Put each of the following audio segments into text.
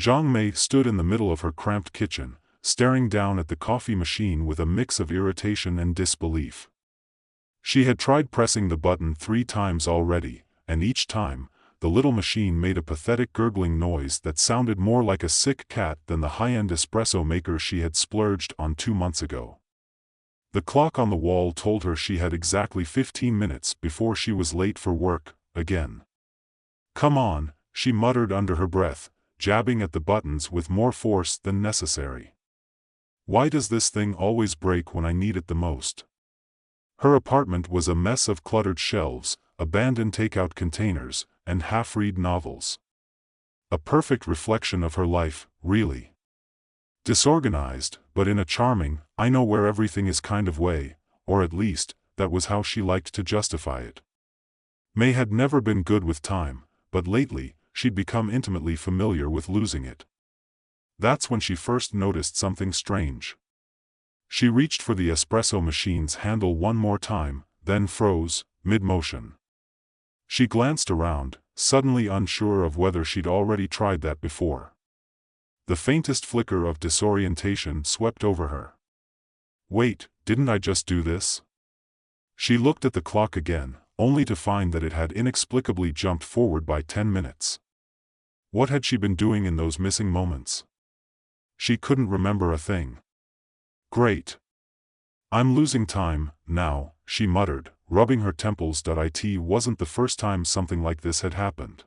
Zhang Mei stood in the middle of her cramped kitchen, staring down at the coffee machine with a mix of irritation and disbelief. She had tried pressing the button 3 times already, and each time, the little machine made a pathetic gurgling noise that sounded more like a sick cat than the high-end espresso maker she had splurged on 2 months ago. The clock on the wall told her she had exactly 15 minutes before she was late for work, again. "Come on," she muttered under her breath, jabbing at the buttons with more force than necessary. "Why does this thing always break when I need it the most?" Her apartment was a mess of cluttered shelves, abandoned takeout containers, and half-read novels. A perfect reflection of her life, really. Disorganized, but in a charming, I-know-where-everything-is kind of way, or at least, that was how she liked to justify it. May had never been good with time, but lately, she'd become intimately familiar with losing it. That's when she first noticed something strange. She reached for the espresso machine's handle one more time, then froze, mid-motion. She glanced around, suddenly unsure of whether she'd already tried that before. The faintest flicker of disorientation swept over her. Wait, didn't I just do this? She looked at the clock again, only to find that it had inexplicably jumped forward by 10 minutes. What had she been doing in those missing moments? She couldn't remember a thing. Great. I'm losing time, now, she muttered, rubbing her temples. It wasn't the first time something like this had happened.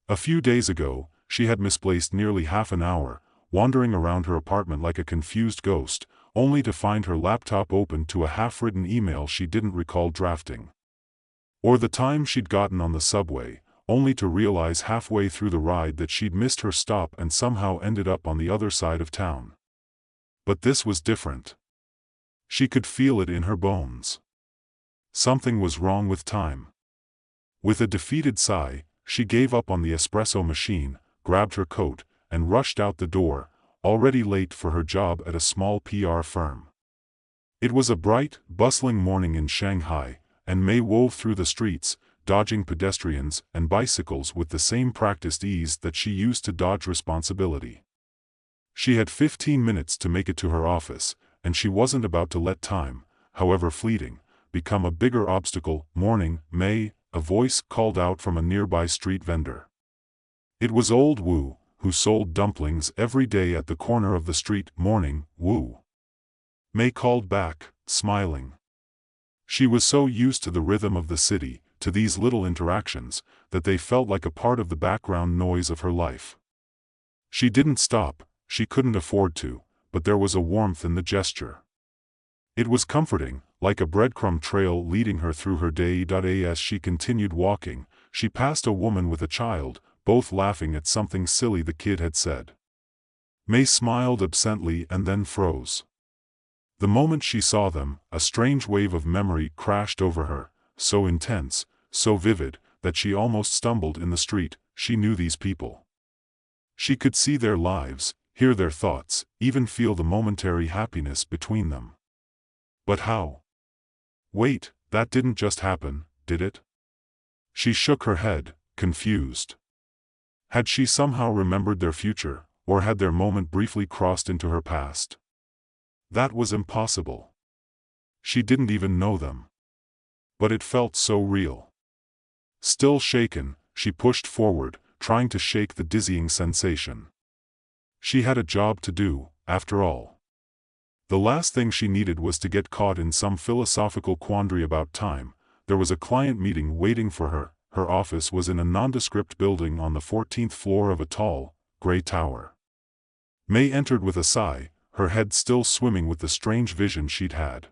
A few days ago, she had misplaced nearly half an hour, wandering around her apartment like a confused ghost, only to find her laptop open to a half-written email she didn't recall drafting. Or the time she'd gotten on the subway, only to realize halfway through the ride that she'd missed her stop and somehow ended up on the other side of town. But this was different. She could feel it in her bones. Something was wrong with time. With a defeated sigh, she gave up on the espresso machine, grabbed her coat, and rushed out the door, already late for her job at a small PR firm. It was a bright, bustling morning in Shanghai, and May wove through the streets, dodging pedestrians and bicycles with the same practiced ease that she used to dodge responsibility. She had 15 minutes to make it to her office, and she wasn't about to let time, however fleeting, become a bigger obstacle. "Morning, May," a voice called out from a nearby street vendor. It was old Wu, who sold dumplings every day at the corner of the street. "Morning, Wu," May called back, smiling. She was so used to the rhythm of the city, to these little interactions, that they felt like a part of the background noise of her life. She didn't stop, she couldn't afford to, but there was a warmth in the gesture. It was comforting, like a breadcrumb trail leading her through her day. As she continued walking, she passed a woman with a child, both laughing at something silly the kid had said. May smiled absently and then froze. The moment she saw them, a strange wave of memory crashed over her, so intense, so vivid, that she almost stumbled in the street. She knew these people. She could see their lives, hear their thoughts, even feel the momentary happiness between them. But how? Wait, that didn't just happen, did it? She shook her head, confused. Had she somehow remembered their future, or had their moment briefly crossed into her past? That was impossible. She didn't even know them. But it felt so real. Still shaken, she pushed forward, trying to shake the dizzying sensation. She had a job to do, after all. The last thing she needed was to get caught in some philosophical quandary about time. There was a client meeting waiting for her. Her office was in a nondescript building on the 14th floor of a tall, gray tower. May entered with a sigh, her head still swimming with the strange vision she'd had.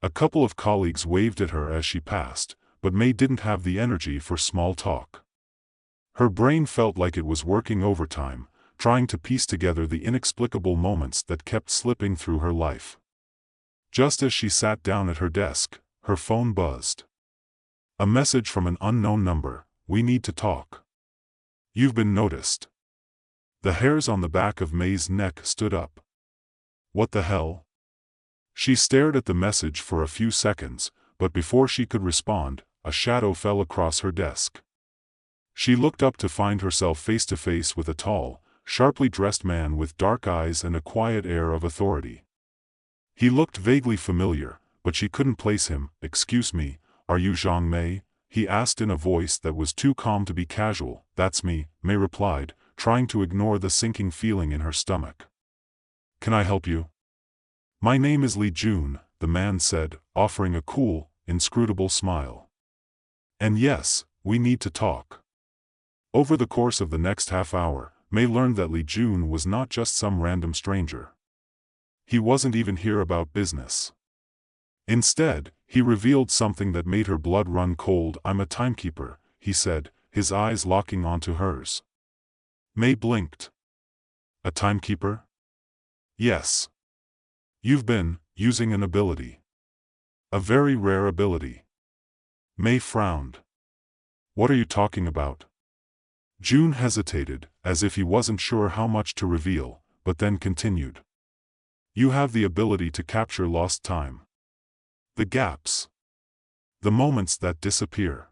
A couple of colleagues waved at her as she passed, but May didn't have the energy for small talk. Her brain felt like it was working overtime, trying to piece together the inexplicable moments that kept slipping through her life. Just as she sat down at her desk, her phone buzzed. A message from an unknown number: "We need to talk. You've been noticed." The hairs on the back of May's neck stood up. What the hell? She stared at the message for a few seconds, but before she could respond, a shadow fell across her desk. She looked up to find herself face to face with a tall, sharply dressed man with dark eyes and a quiet air of authority. He looked vaguely familiar, but she couldn't place him. "Excuse me, are you Zhang Mei?" he asked in a voice that was too calm to be casual. "That's me," Mei replied, trying to ignore the sinking feeling in her stomach. "Can I help you?" "My name is Li Jun," the man said, offering a cool, inscrutable smile. "And yes, we need to talk." Over the course of the next half hour, Mei learned that Li Jun was not just some random stranger. He wasn't even here about business. Instead, he revealed something that made her blood run cold. "I'm a timekeeper," he said, his eyes locking onto hers. Mei blinked. "A timekeeper?" "Yes. You've been using an ability. A very rare ability." Mei frowned. "What are you talking about?" June hesitated, as if he wasn't sure how much to reveal, but then continued. "You have the ability to capture lost time. The gaps. The moments that disappear."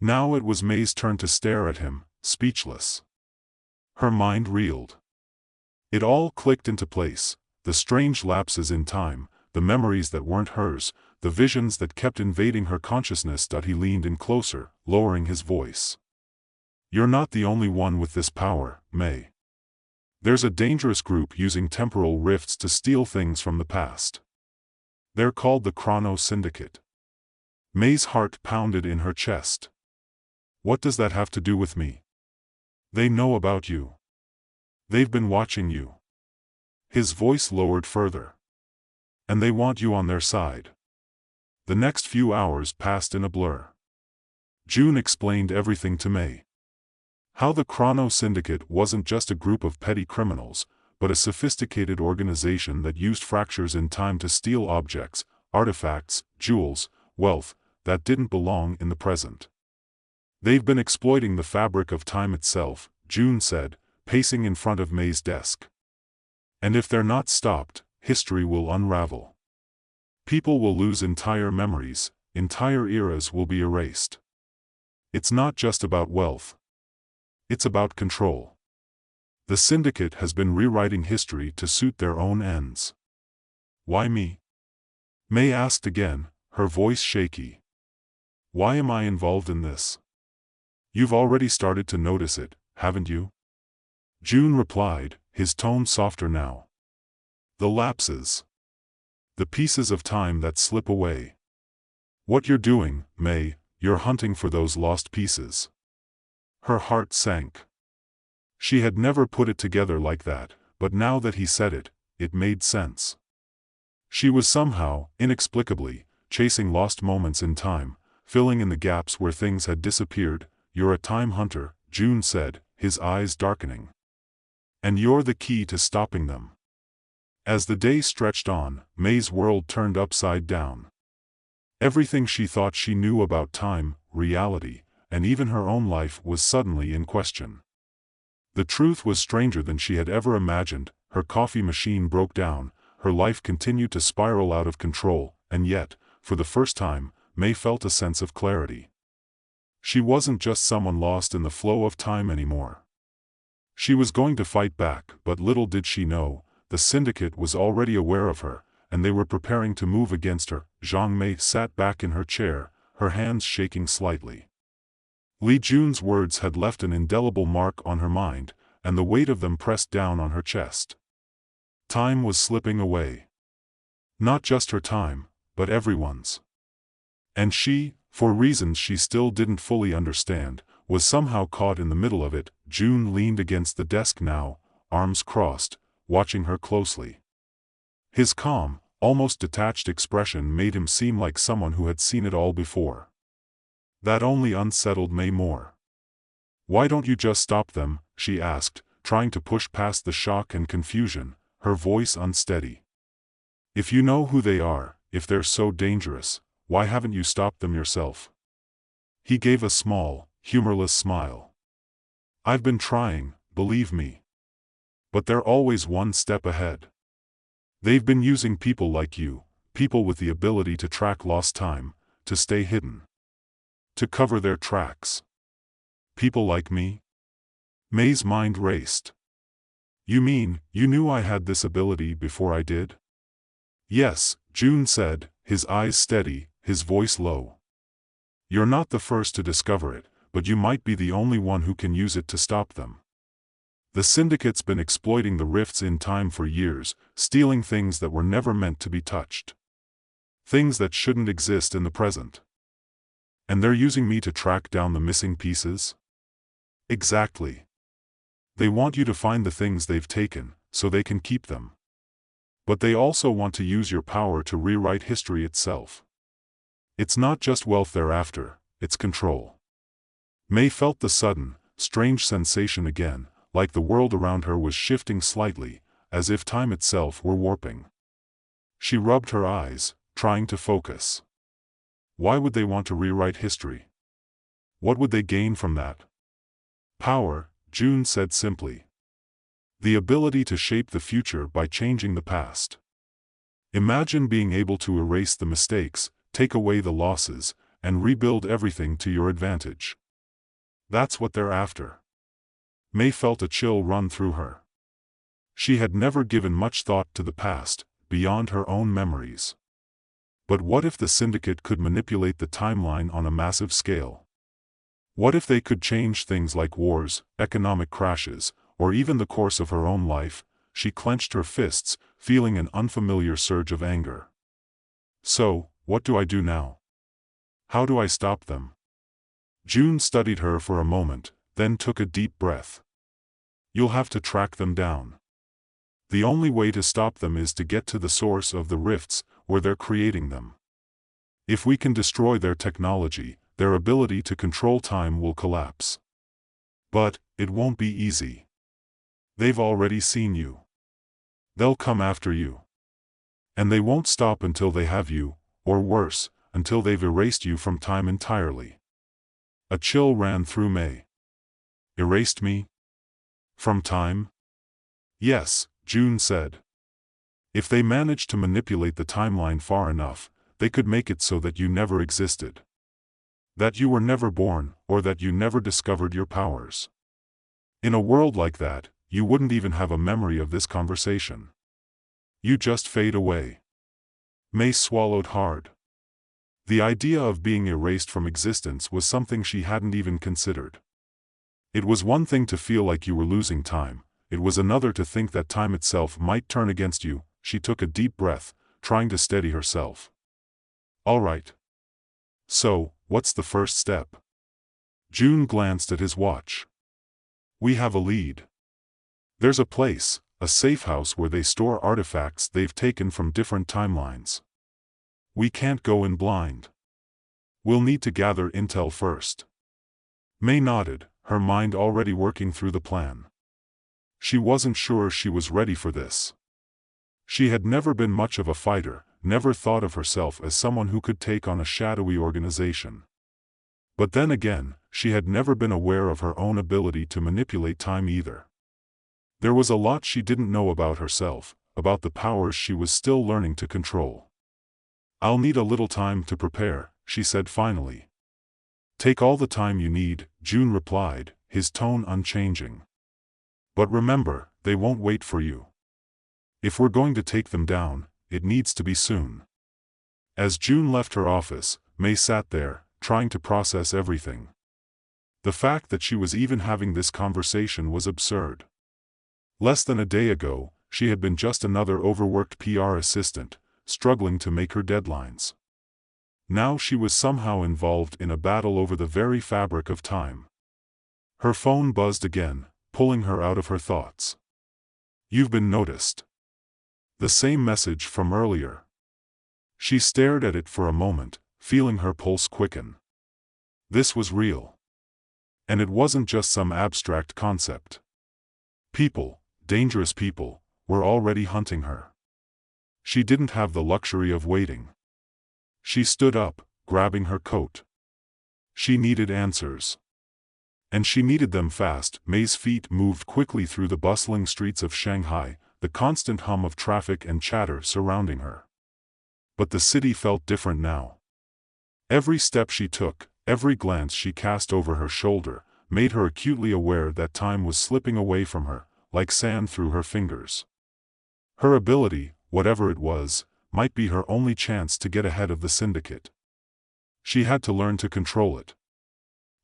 Now it was Mei's turn to stare at him, speechless. Her mind reeled. It all clicked into place, the strange lapses in time, the memories that weren't hers, the visions that kept invading her consciousness. He leaned in closer, lowering his voice. "You're not the only one with this power, Mei. There's a dangerous group using temporal rifts to steal things from the past. They're called the Chrono Syndicate." Mei's heart pounded in her chest. "What does that have to do with me?" "They know about you. They've been watching you." His voice lowered further. "And they want you on their side." The next few hours passed in a blur. June explained everything to Mei. How the Chrono Syndicate wasn't just a group of petty criminals, but a sophisticated organization that used fractures in time to steal objects, artifacts, jewels, wealth, that didn't belong in the present. "They've been exploiting the fabric of time itself," June said, pacing in front of Mei's desk. "And if they're not stopped, history will unravel. People will lose entire memories, entire eras will be erased. It's not just about wealth. It's about control. The syndicate has been rewriting history to suit their own ends." "Why me?" Mei asked again, her voice shaky. "Why am I involved in this?" "You've already started to notice it, haven't you?" June replied, his tone softer now. "The lapses. The pieces of time that slip away. What you're doing, Mei, you're hunting for those lost pieces." Her heart sank. She had never put it together like that, but now that he said it, it made sense. She was somehow, inexplicably, chasing lost moments in time, filling in the gaps where things had disappeared. "You're a time hunter," June said, his eyes darkening. "And you're the key to stopping them." As the day stretched on, Mei's world turned upside down. Everything she thought she knew about time, reality, and even her own life was suddenly in question. The truth was stranger than she had ever imagined. Her coffee machine broke down, her life continued to spiral out of control, and yet, for the first time, Mei felt a sense of clarity. She wasn't just someone lost in the flow of time anymore. She was going to fight back, but little did she know, the syndicate was already aware of her, and they were preparing to move against her. Zhang Mei sat back in her chair, her hands shaking slightly. Li Jun's words had left an indelible mark on her mind, and the weight of them pressed down on her chest. Time was slipping away. Not just her time, but everyone's. And she, for reasons she still didn't fully understand, was somehow caught in the middle of it. June leaned against the desk now, arms crossed, watching her closely. His calm, almost detached expression made him seem like someone who had seen it all before. That only unsettled Mei more. "Why don't you just stop them?" she asked, trying to push past the shock and confusion, her voice unsteady. "If you know who they are, if they're so dangerous, why haven't you stopped them yourself?" He gave a small, humorless smile. "I've been trying, believe me. But they're always one step ahead. They've been using people like you, people with the ability to track lost time, to stay hidden. To cover their tracks. People like me?" Mei's mind raced. You mean, you knew I had this ability before I did? Yes, June said, his eyes steady, his voice low. You're not the first to discover it, but you might be the only one who can use it to stop them. The syndicate's been exploiting the rifts in time for years, stealing things that were never meant to be touched. Things that shouldn't exist in the present. And they're using me to track down the missing pieces? Exactly. They want you to find the things they've taken, so they can keep them. But they also want to use your power to rewrite history itself. It's not just wealth they're after, it's control. May felt the sudden, strange sensation again, like the world around her was shifting slightly, as if time itself were warping. She rubbed her eyes, trying to focus. Why would they want to rewrite history? What would they gain from that? Power, June said simply. The ability to shape the future by changing the past. Imagine being able to erase the mistakes, take away the losses, and rebuild everything to your advantage. That's what they're after. May felt a chill run through her. She had never given much thought to the past, beyond her own memories. But what if the syndicate could manipulate the timeline on a massive scale? What if they could change things like wars, economic crashes, or even the course of her own life? She clenched her fists, feeling an unfamiliar surge of anger. So, what do I do now? How do I stop them? June studied her for a moment, then took a deep breath. You'll have to track them down. The only way to stop them is to get to the source of the rifts, where they're creating them. If we can destroy their technology, their ability to control time will collapse. But, it won't be easy. They've already seen you. They'll come after you. And they won't stop until they have you, or worse, until they've erased you from time entirely. A chill ran through May. Erased me? From time? Yes, June said. If they managed to manipulate the timeline far enough, they could make it so that you never existed. That you were never born, or that you never discovered your powers. In a world like that, you wouldn't even have a memory of this conversation. You just fade away. May swallowed hard. The idea of being erased from existence was something she hadn't even considered. It was one thing to feel like you were losing time, it was another to think that time itself might turn against you. She took a deep breath, trying to steady herself. All right. So, what's the first step? June glanced at his watch. We have a lead. There's a place, a safe house where they store artifacts they've taken from different timelines. We can't go in blind. We'll need to gather intel first. May nodded, her mind already working through the plan. She wasn't sure she was ready for this. She had never been much of a fighter, never thought of herself as someone who could take on a shadowy organization. But then again, she had never been aware of her own ability to manipulate time either. There was a lot she didn't know about herself, about the powers she was still learning to control. I'll need a little time to prepare, she said finally. Take all the time you need, June replied, his tone unchanging. But remember, they won't wait for you. If we're going to take them down, it needs to be soon. As June left her office, May sat there, trying to process everything. The fact that she was even having this conversation was absurd. Less than a day ago, she had been just another overworked PR assistant, struggling to make her deadlines. Now she was somehow involved in a battle over the very fabric of time. Her phone buzzed again, pulling her out of her thoughts. You've been noticed. The same message from earlier. She stared at it for a moment, feeling her pulse quicken. This was real. And it wasn't just some abstract concept. People, dangerous people, were already hunting her. She didn't have the luxury of waiting. She stood up, grabbing her coat. She needed answers. And she needed them fast. May's feet moved quickly through the bustling streets of Shanghai, the constant hum of traffic and chatter surrounding her. But the city felt different now. Every step she took, every glance she cast over her shoulder, made her acutely aware that time was slipping away from her, like sand through her fingers. Her ability, whatever it was, might be her only chance to get ahead of the syndicate. She had to learn to control it.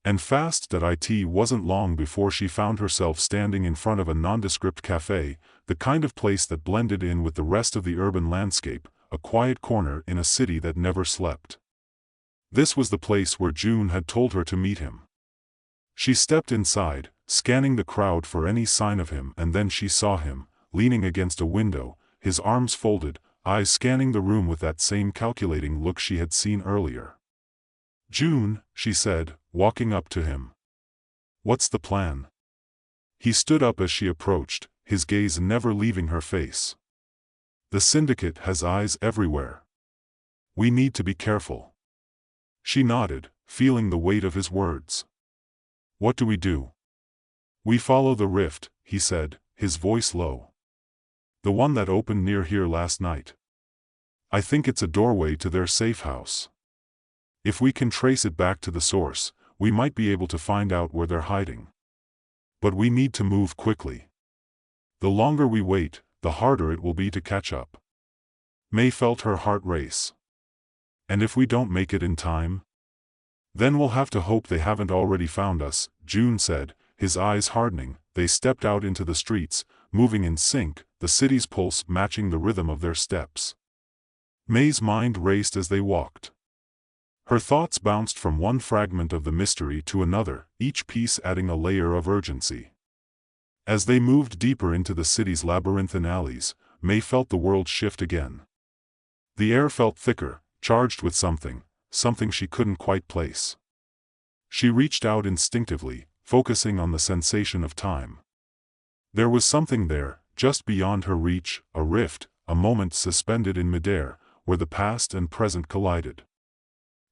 And fast. It wasn't long before she found herself standing in front of a nondescript cafe, the kind of place that blended in with the rest of the urban landscape, a quiet corner in a city that never slept. This was the place where June had told her to meet him. She stepped inside, scanning the crowd for any sign of him, and then she saw him, leaning against a window, his arms folded, eyes scanning the room with that same calculating look she had seen earlier. "June," she said, walking up to him. "What's the plan?" He stood up as she approached, his gaze never leaving her face. "The syndicate has eyes everywhere. We need to be careful." She nodded, feeling the weight of his words. "What do we do?" "We follow the rift," he said, his voice low. "The one that opened near here last night. I think it's a doorway to their safe house. If we can trace it back to the source, we might be able to find out where they're hiding. But we need to move quickly. The longer we wait, the harder it will be to catch up." May felt her heart race. "And if we don't make it in time? Then we'll have to hope they haven't already found us," June said, his eyes hardening. They stepped out into the streets, moving in sync, the city's pulse matching the rhythm of their steps. May's mind raced as they walked. Her thoughts bounced from one fragment of the mystery to another, each piece adding a layer of urgency. As they moved deeper into the city's labyrinthine alleys, May felt the world shift again. The air felt thicker, charged with something she couldn't quite place. She reached out instinctively, focusing on the sensation of time. There was something there, just beyond her reach, a rift, a moment suspended in midair, where the past and present collided.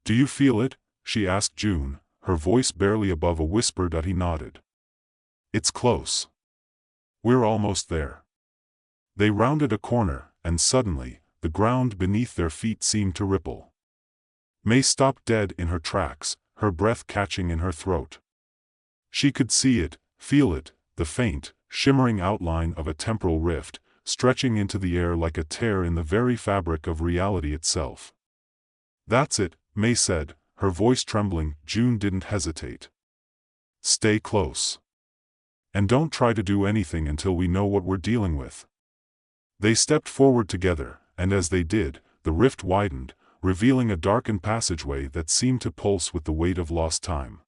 "Do you feel it?" she asked June, her voice barely above a whisper. He nodded. "It's close. We're almost there." They rounded a corner, and suddenly, the ground beneath their feet seemed to ripple. May stopped dead in her tracks, her breath catching in her throat. She could see it, feel it, the faint, shimmering outline of a temporal rift, stretching into the air like a tear in the very fabric of reality itself. "That's it," May said, her voice trembling. June didn't hesitate. "Stay close. And don't try to do anything until we know what we're dealing with." They stepped forward together, and as they did, the rift widened, revealing a darkened passageway that seemed to pulse with the weight of lost time.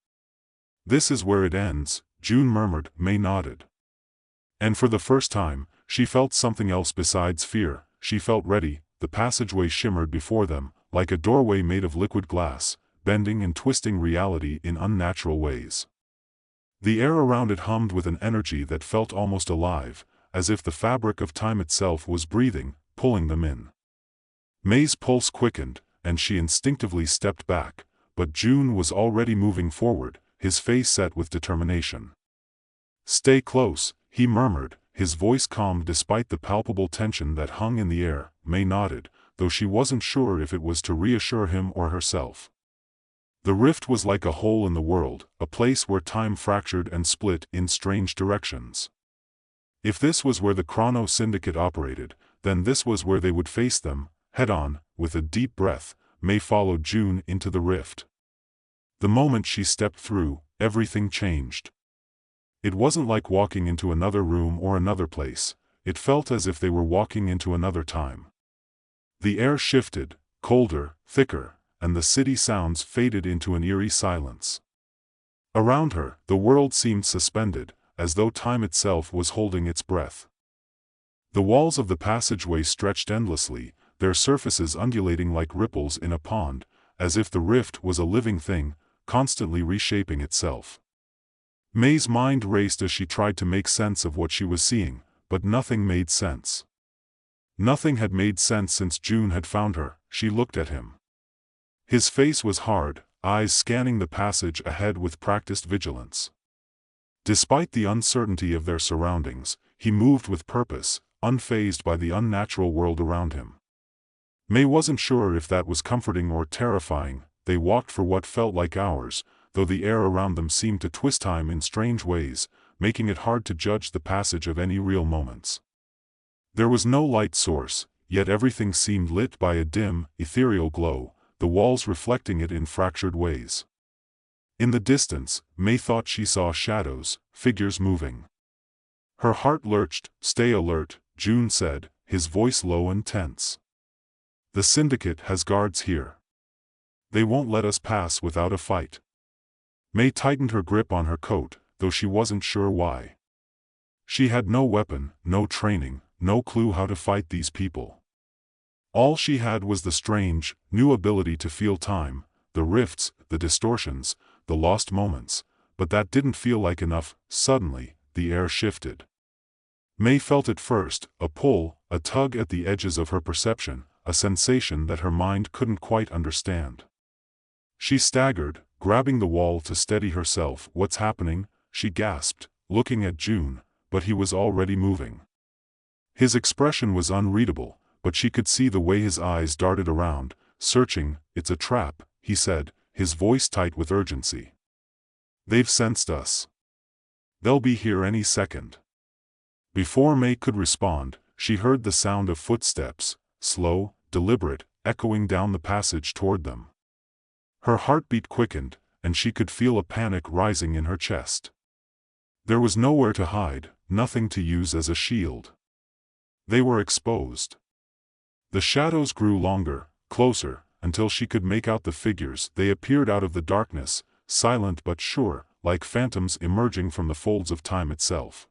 "This is where it ends," June murmured. May nodded. And for the first time, she felt something else besides fear. She felt ready. The passageway shimmered before them, like a doorway made of liquid glass, bending and twisting reality in unnatural ways. The air around it hummed with an energy that felt almost alive, as if the fabric of time itself was breathing, pulling them in. May's pulse quickened, and she instinctively stepped back, but June was already moving forward, his face set with determination. "Stay close," he murmured, his voice calm despite the palpable tension that hung in the air. May nodded, though she wasn't sure if it was to reassure him or herself. The rift was like a hole in the world, a place where time fractured and split in strange directions. If this was where the Chrono Syndicate operated, then this was where they would face them, head-on. With a deep breath, May followed June into the rift. The moment she stepped through, everything changed. It wasn't like walking into another room or another place, it felt as if they were walking into another time. The air shifted, colder, thicker, and the city sounds faded into an eerie silence. Around her, the world seemed suspended, as though time itself was holding its breath. The walls of the passageway stretched endlessly, their surfaces undulating like ripples in a pond, as if the rift was a living thing, constantly reshaping itself. May's mind raced as she tried to make sense of what she was seeing, but nothing made sense. Nothing had made sense since June had found her. She looked at him. His face was hard, eyes scanning the passage ahead with practiced vigilance. Despite the uncertainty of their surroundings, he moved with purpose, unfazed by the unnatural world around him. May wasn't sure if that was comforting or terrifying. They walked for what felt like hours, though the air around them seemed to twist time in strange ways. making it hard to judge the passage of any real moments. There was no light source, yet everything seemed lit by a dim, ethereal glow, the walls reflecting it in fractured ways. In the distance, May thought she saw shadows, figures moving. Her heart lurched. "Stay alert," June said, his voice low and tense. "The syndicate has guards here. They won't let us pass without a fight." May tightened her grip on her coat, though she wasn't sure why. She had no weapon, no training, no clue how to fight these people. All she had was the strange, new ability to feel time, the rifts, the distortions, the lost moments, but that didn't feel like enough. Suddenly, the air shifted. May felt it first, a pull, a tug at the edges of her perception, a sensation that her mind couldn't quite understand. She staggered, grabbing the wall to steady herself. "What's happening?" she gasped, looking at June, but he was already moving. His expression was unreadable, but she could see the way his eyes darted around, searching. "It's a trap," he said, his voice tight with urgency. "They've sensed us. They'll be here any second." Before May could respond, she heard the sound of footsteps, slow, deliberate, echoing down the passage toward them. Her heartbeat quickened, and she could feel a panic rising in her chest. There was nowhere to hide, nothing to use as a shield. They were exposed. The shadows grew longer, closer, until she could make out the figures. They appeared out of the darkness, silent but sure, like phantoms emerging from the folds of time itself.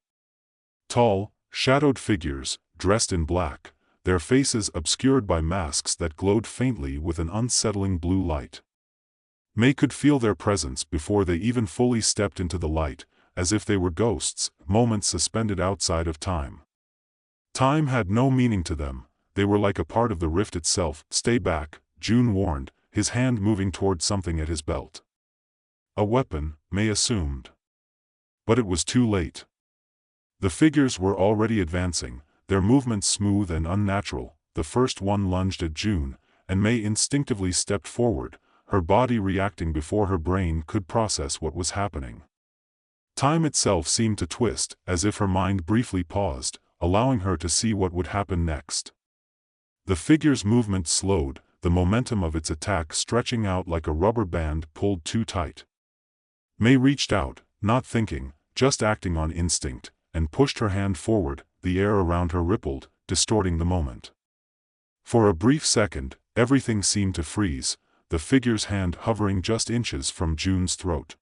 Tall, shadowed figures, dressed in black, their faces obscured by masks that glowed faintly with an unsettling blue light. May could feel their presence before they even fully stepped into the light, as if they were ghosts, moments suspended outside of time. Time had no meaning to them, they were like a part of the rift itself. "Stay back," June warned, his hand moving toward something at his belt. A weapon, May assumed. But it was too late. The figures were already advancing, their movements smooth and unnatural. The first one lunged at June, and May instinctively stepped forward, her body reacting before her brain could process what was happening. Time itself seemed to twist, as if her mind briefly paused, allowing her to see what would happen next. The figure's movement slowed, the momentum of its attack stretching out like a rubber band pulled too tight. May reached out, not thinking, just acting on instinct, and pushed her hand forward. The air around her rippled, distorting the moment. For a brief second, everything seemed to freeze, the figure's hand hovering just inches from June's throat.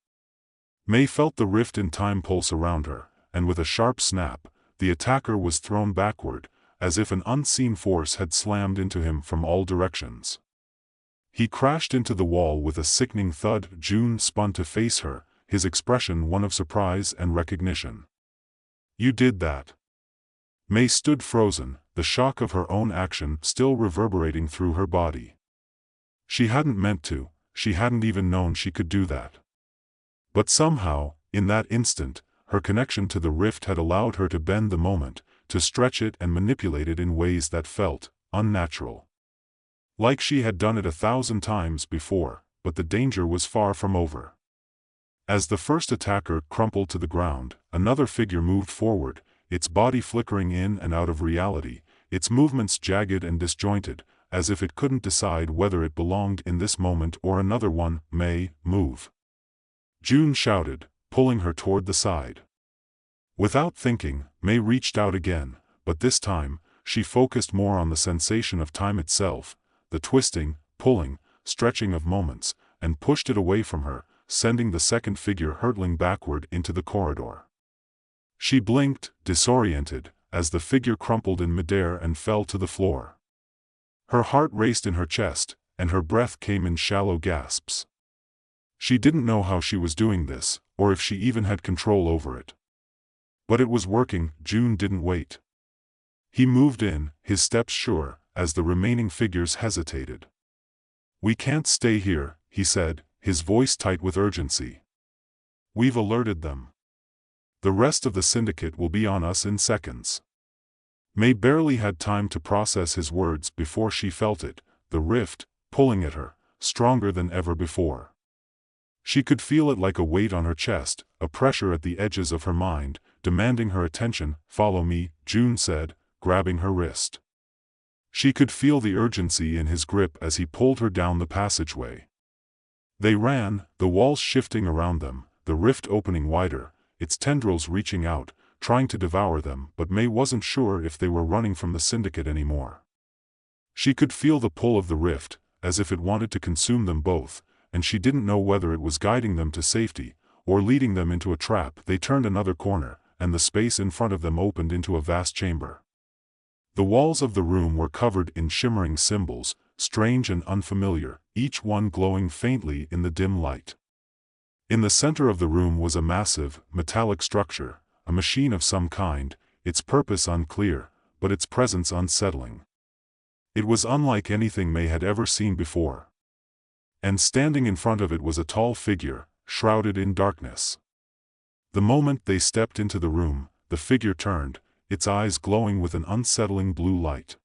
May felt the rift in time pulse around her, and with a sharp snap, the attacker was thrown backward, as if an unseen force had slammed into him from all directions. He crashed into the wall with a sickening thud. June spun to face her, his expression one of surprise and recognition. "You did that." May stood frozen, the shock of her own action still reverberating through her body. She hadn't meant to, she hadn't even known she could do that. But somehow, in that instant, her connection to the rift had allowed her to bend the moment, to stretch it and manipulate it in ways that felt unnatural. Like she had done it 1,000 times before, but the danger was far from over. As the first attacker crumpled to the ground, another figure moved forward, its body flickering in and out of reality, its movements jagged and disjointed, as if it couldn't decide whether it belonged in this moment or another one. "May, move!" June shouted, pulling her toward the side. Without thinking, May reached out again, but this time, she focused more on the sensation of time itself, the twisting, pulling, stretching of moments, and pushed it away from her, sending the second figure hurtling backward into the corridor. She blinked, disoriented, as the figure crumpled in midair and fell to the floor. Her heart raced in her chest, and her breath came in shallow gasps. She didn't know how she was doing this, or if she even had control over it. But it was working. June didn't wait. He moved in, his steps sure, as the remaining figures hesitated. "We can't stay here," he said, his voice tight with urgency. "We've alerted them. The rest of the syndicate will be on us in seconds." May barely had time to process his words before she felt it, the rift, pulling at her, stronger than ever before. She could feel it like a weight on her chest, a pressure at the edges of her mind, demanding her attention. "Follow me," June said, grabbing her wrist. She could feel the urgency in his grip as he pulled her down the passageway. They ran, the walls shifting around them, the rift opening wider, its tendrils reaching out, trying to devour them, but May wasn't sure if they were running from the syndicate anymore. She could feel the pull of the rift, as if it wanted to consume them both, and she didn't know whether it was guiding them to safety, or leading them into a trap. They turned another corner, and the space in front of them opened into a vast chamber. The walls of the room were covered in shimmering symbols, strange and unfamiliar, each one glowing faintly in the dim light. In the center of the room was a massive, metallic structure, a machine of some kind, its purpose unclear, but its presence unsettling. It was unlike anything May had ever seen before. And standing in front of it was a tall figure, shrouded in darkness. The moment they stepped into the room, the figure turned, its eyes glowing with an unsettling blue light.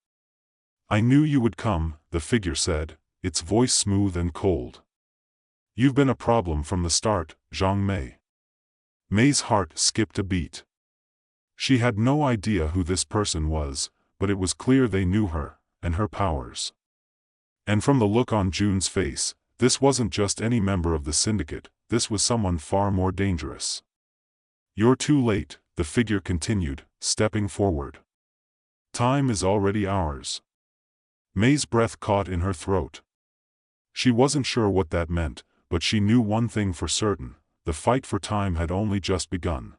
"I knew you would come," the figure said, its voice smooth and cold. "You've been a problem from the start, Zhang Mei." May's heart skipped a beat. She had no idea who this person was, but it was clear they knew her, and her powers. And from the look on June's face, this wasn't just any member of the syndicate, this was someone far more dangerous. "You're too late," the figure continued, stepping forward. "Time is already ours." May's breath caught in her throat. She wasn't sure what that meant, but she knew one thing for certain: the fight for time had only just begun.